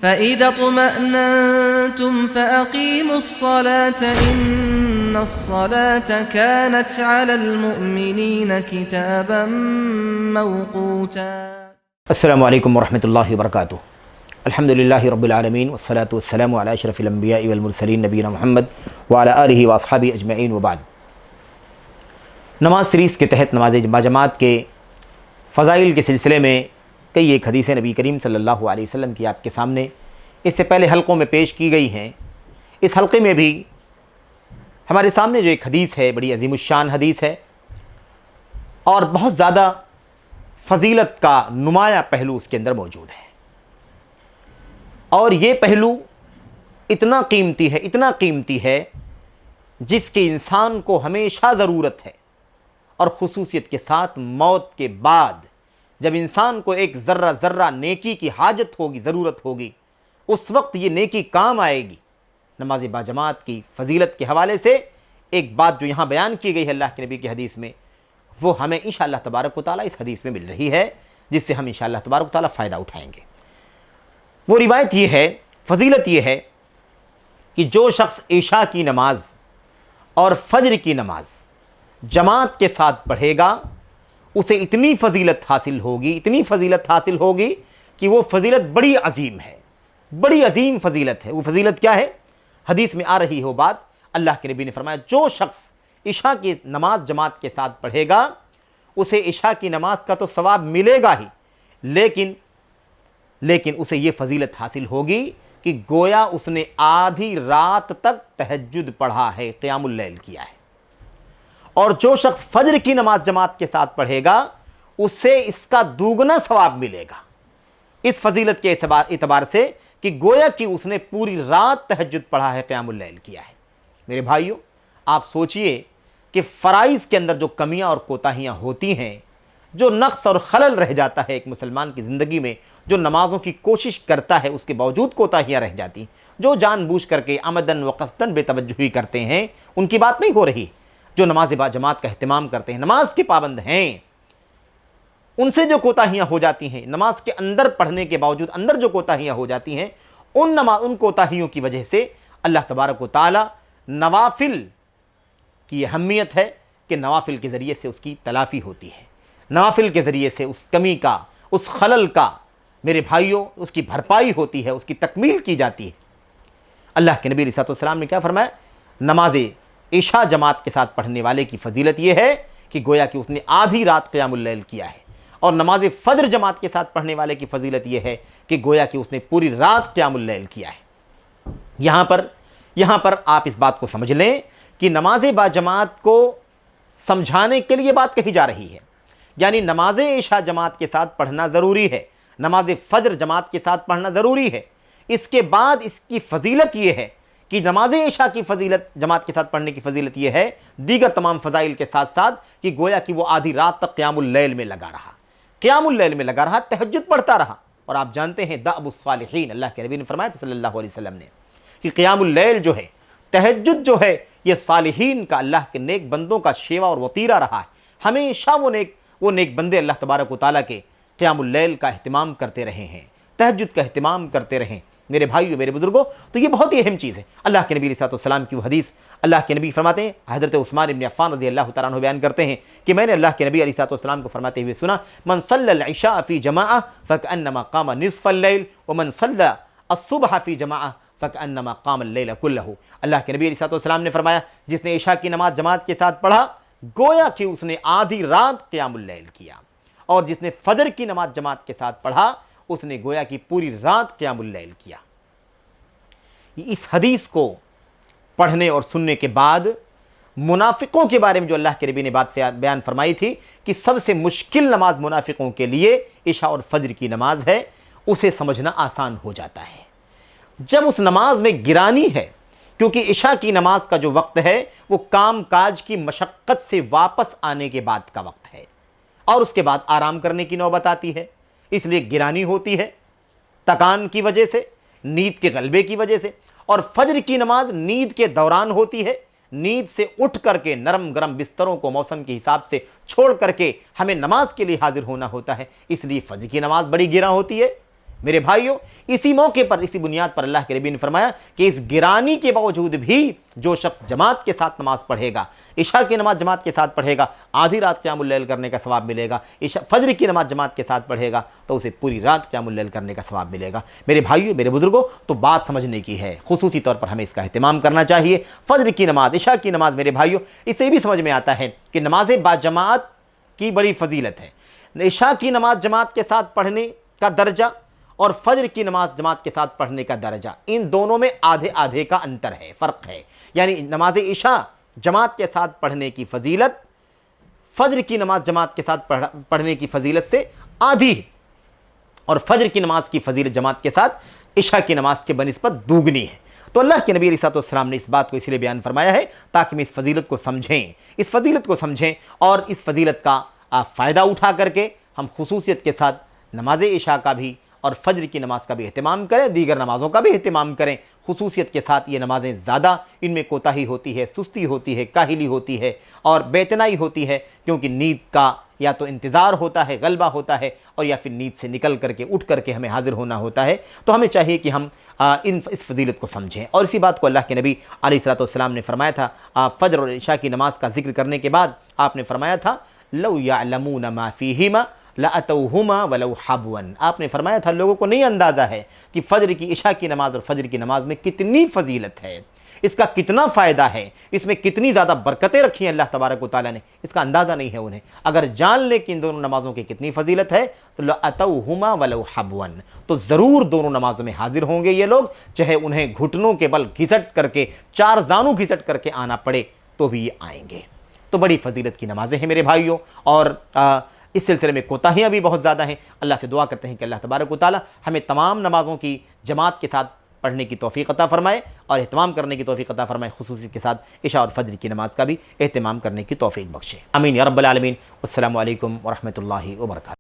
فَإِذَا اطْمَأْنَنْتُمْ فَأَقِيمُوا الصَّلَاةَ إِنَّ الصَّلَاةَ كَانَتْ عَلَى الْمُؤْمِنِينَ كِتَابًا مَوْقُوتًا۔ السلام علیکم ورحمۃ اللہ وبرکاتہ۔ الحمد للہ رب العالمین والصلاة والسلام علی اشرف الانبیاء والمرسلین نبینا محمد وعلی آلہ واصحابہ اجمعین وبعد۔ نماز سیریز کے تحت نماز باجماعت کے فضائل کے سلسلے میں کئی ایک حدیثیں نبی کریم صلی اللہ علیہ وسلم کی آپ کے سامنے اس سے پہلے حلقوں میں پیش کی گئی ہیں۔ اس حلقے میں بھی ہمارے سامنے جو ایک حدیث ہے، بڑی عظیم الشان حدیث ہے اور بہت زیادہ فضیلت کا نمایاں پہلو اس کے اندر موجود ہے، اور یہ پہلو اتنا قیمتی ہے جس کی انسان کو ہمیشہ ضرورت ہے، اور خصوصیت کے ساتھ موت کے بعد جب انسان کو ایک ذرہ نیکی کی حاجت ہوگی، ضرورت ہوگی، اس وقت یہ نیکی کام آئے گی۔ نماز باجماعت کی فضیلت کے حوالے سے ایک بات جو یہاں بیان کی گئی ہے اللہ کے نبی کی حدیث میں، وہ ہمیں انشاءاللہ تبارک و تعالیٰ اس حدیث میں مل رہی ہے، جس سے ہم انشاءاللہ تبارک و تعالیٰ فائدہ اٹھائیں گے۔ وہ روایت یہ ہے، فضیلت یہ ہے کہ جو شخص عشاء کی نماز اور فجر کی نماز جماعت کے ساتھ پڑھے گا، اسے اتنی فضیلت حاصل ہوگی کہ وہ فضیلت بڑی عظیم ہے، بڑی عظیم فضیلت ہے۔ وہ فضیلت کیا ہے؟ حدیث میں آ رہی ہو بات، اللہ کے نبی نے فرمایا جو شخص عشاء کی نماز جماعت کے ساتھ پڑھے گا، اسے عشاء کی نماز کا تو ثواب ملے گا ہی، لیکن اسے یہ فضیلت حاصل ہوگی کہ گویا اس نے آدھی رات تک تہجد پڑھا ہے، قیام اللیل کیا ہے۔ اور جو شخص فجر کی نماز جماعت کے ساتھ پڑھے گا، اسے اس کا دوگنا ثواب ملے گا، اس فضیلت کے اعتبار سے کہ گویا کہ اس نے پوری رات تہجد پڑھا ہے، قیام اللیل کیا ہے۔ میرے بھائیوں، آپ سوچئے کہ فرائض کے اندر جو کمیاں اور کوتاہیاں ہوتی ہیں، جو نقص اور خلل رہ جاتا ہے ایک مسلمان کی زندگی میں، جو نمازوں کی کوشش کرتا ہے اس کے باوجود کوتاہیاں رہ جاتی ہیں، جو جان بوجھ کر کے عمدن و قصدن بے توجہی کرتے ہیں، ان کی بات نہیں ہو رہی۔ جو نماز باجماعت کا اہتمام کرتے ہیں، نماز کے پابند ہیں، ان سے جو کوتاہیاں ہو جاتی ہیں، نماز کے اندر پڑھنے کے باوجود اندر جو کوتاہیاں ہو جاتی ہیں، ان کوتاہیوں کی وجہ سے اللہ تبارک و تعالی نوافل کی اہمیت ہے کہ نوافل کے ذریعے سے اس کی تلافی ہوتی ہے، نوافل کے ذریعے سے اس کمی کا، اس خلل کا، میرے بھائیوں، اس کی بھرپائی ہوتی ہے، اس کی تکمیل کی جاتی ہے۔ اللہ کے نبی علیہ الصلوۃ والسلام نے کیا فرمایا؟ نماز عشاء جماعت کے ساتھ پڑھنے والے کی فضیلت یہ ہے کہ گویا کہ اس نے آدھی رات قیام اللیل کیا ہے، اور نماز فجر جماعت کے ساتھ پڑھنے والے کی فضیلت یہ ہے کہ گویا کہ اس نے پوری رات قیام اللیل کیا ہے۔ یہاں پر آپ اس بات کو سمجھ لیں کہ نماز باجماعت کو سمجھانے کے لیے بات کہی جا رہی ہے، یعنی نماز عشاء جماعت کے ساتھ پڑھنا ضروری ہے، نماز فجر جماعت کے ساتھ پڑھنا ضروری ہے۔ اس کے بعد اس کی فضیلت یہ ہے کہ نماز عشاء کی فضیلت، جماعت کے ساتھ پڑھنے کی فضیلت یہ ہے، دیگر تمام فضائل کے ساتھ ساتھ، کہ گویا کہ وہ آدھی رات تک قیام اللیل میں لگا رہا، تہجد پڑھتا رہا۔ اور آپ جانتے ہیں دأب الصالحین، اللہ کے نبی نے فرمایا تھا صلی اللہ علیہ وسلم نے کہ قیام اللیل جو ہے، تہجد جو ہے، یہ صالحین کا، اللہ کے نیک بندوں کا شیوا اور وطیرہ رہا ہے۔ ہمیشہ وہ نیک بندے اللہ تبارک و تعالیٰ کے قیام اللیل کا اہتمام کرتے رہے ہیں، تہجد کا اہتمام کرتے رہے۔ میرے بھائیو، میرے بزرگوں، تو یہ بہت ہی اہم چیز ہے۔ اللہ کے نبی علیہ الصلوۃ والسلام کی وہ حدیث، اللہ کے نبی فرماتے ہیں، حضرت عثمان بن عفان رضی اللہ تعالیٰ عنہ بیان کرتے ہیں کہ میں نے اللہ کے نبی علیہ الصلوۃ والسلام کو فرماتے ہوئے سنا، من صلی العشاء فی جماعہ فکأنما قام نصف اللیل ومن صلی الصبح فی جماعہ فکأنما قام اللیل کلہ۔ اللہ کے نبی علیہ الصلوۃ والسلام نے فرمایا، جس نے عشاء کی نماز جماعت کے ساتھ پڑھا، گویا کہ اس نے آدھی رات قیام اللیل کیا، اور جس نے فجر کی نماز جماعت کے ساتھ پڑھا، اس نے گویا کہ پوری رات قیام اللیل کیا۔ اس حدیث کو پڑھنے اور سننے کے بعد منافقوں کے بارے میں جو اللہ کے نبی نے بات بیان فرمائی تھی کہ سب سے مشکل نماز منافقوں کے لیے عشاء اور فجر کی نماز ہے، اسے سمجھنا آسان ہو جاتا ہے۔ جب اس نماز میں گرانی ہے، کیونکہ عشاء کی نماز کا جو وقت ہے وہ کام کاج کی مشقت سے واپس آنے کے بعد کا وقت ہے، اور اس کے بعد آرام کرنے کی نوبت آتی ہے، اس لیے گرانی ہوتی ہے تکان کی وجہ سے، نیند کے غلبے کی وجہ سے۔ اور فجر کی نماز نیند کے دوران ہوتی ہے، نیند سے اٹھ کر کے نرم گرم بستروں کو موسم کے حساب سے چھوڑ کر کے ہمیں نماز کے لیے حاضر ہونا ہوتا ہے، اس لیے فجر کی نماز بڑی گراں ہوتی ہے۔ میرے بھائیوں، اسی موقع پر، اسی بنیاد پر اللہ کے نبی نے فرمایا کہ اس گرانی کے باوجود بھی جو شخص جماعت کے ساتھ نماز پڑھے گا، عشاء کی نماز جماعت کے ساتھ پڑھے گا، آدھی رات قیام اللیل کرنے کا ثواب ملے گا، فجر کی نماز جماعت کے ساتھ پڑھے گا تو اسے پوری رات قیام اللیل کرنے کا ثواب ملے گا۔ میرے بھائیوں، میرے بزرگوں، تو بات سمجھنے کی ہے، خصوصی طور پر ہمیں اس کا اہتمام کرنا چاہیے۔ فجر کی نماز، عشاء کی نماز، میرے بھائیوں، اس سے بھی سمجھ میں آتا ہے کہ نماز باجماعت کی بڑی فضیلت ہے۔ عشاء کی نماز جماعت کے ساتھ پڑھنے کا درجہ اور فجر کی نماز جماعت کے ساتھ پڑھنے کا درجہ، ان دونوں میں آدھے آدھے کا انتر ہے، فرق ہے۔ یعنی نماز عشاء جماعت کے ساتھ پڑھنے کی فضیلت فجر کی نماز جماعت کے ساتھ پڑھنے کی فضیلت سے آدھی ہے، اور فجر کی نماز کی فضیلت جماعت کے ساتھ عشاء کی نماز کے بنسبت دوگنی ہے۔ تو اللہ کے نبی علیہ السلام نے اس بات کو اس لیے بیان فرمایا ہے تاکہ ہم اس فضیلت کو سمجھیں اور اس فضیلت کا فائدہ اٹھا کر کے ہم خصوصیت کے ساتھ نماز عشاء کا بھی اور فجر کی نماز کا بھی اہتمام کریں، دیگر نمازوں کا بھی اہتمام کریں۔ خصوصیت کے ساتھ یہ نمازیں زیادہ ان میں کوتاہی ہوتی ہے، سستی ہوتی ہے، کاہلی ہوتی ہے اور بے اتنائی ہوتی ہے، کیونکہ نیند کا یا تو انتظار ہوتا ہے، غلبہ ہوتا ہے، اور یا پھر نیند سے نکل کر کے اٹھ کر کے ہمیں حاضر ہونا ہوتا ہے۔ تو ہمیں چاہیے کہ ہم اس فضیلت کو سمجھیں، اور اسی بات کو اللہ کے نبی علیہ السلام نے فرمایا تھا۔ فجر اور عشاء کی نماز کا ذکر کرنے کے بعد آپ نے فرمایا تھا لو یعلمون ما فیہما لأتوہما ولو حبوا۔ آپ نے فرمایا تھا لوگوں کو نہیں اندازہ ہے کہ فجر کی، عشاء کی نماز اور فجر کی نماز میں کتنی فضیلت ہے، اس کا کتنا فائدہ ہے، اس میں کتنی زیادہ برکتیں رکھی ہیں اللہ تبارک و تعالیٰ نے، اس کا اندازہ نہیں ہے انہیں۔ اگر جان لے کہ ان دونوں نمازوں کی کتنی فضیلت ہے تو لأتوہما ولو حبوا، تو ضرور دونوں نمازوں میں حاضر ہوں گے یہ لوگ، چاہے انہیں گھٹنوں کے بل گھسٹ کر کے، چار زانوں گھسٹ کر کے آنا پڑے تو بھی یہ آئیں گے۔ تو بڑی فضیلت کی نمازیں ہیں میرے بھائیوں، اور اس سلسلے میں کوتاہیاں بھی بہت زیادہ ہیں۔ اللہ سے دعا کرتے ہیں کہ اللہ تبارک و تعالیٰ ہمیں تمام نمازوں کی جماعت کے ساتھ پڑھنے کی توفیق عطا فرمائے اور اہتمام کرنے کی توفیق عطا فرمائے، خصوصی کے ساتھ عشاء اور فجر کی نماز کا بھی اہتمام کرنے کی توفیق بخشے۔ آمین یا رب العالمین۔ السلام علیکم ورحمۃ اللہ وبرکاتہ۔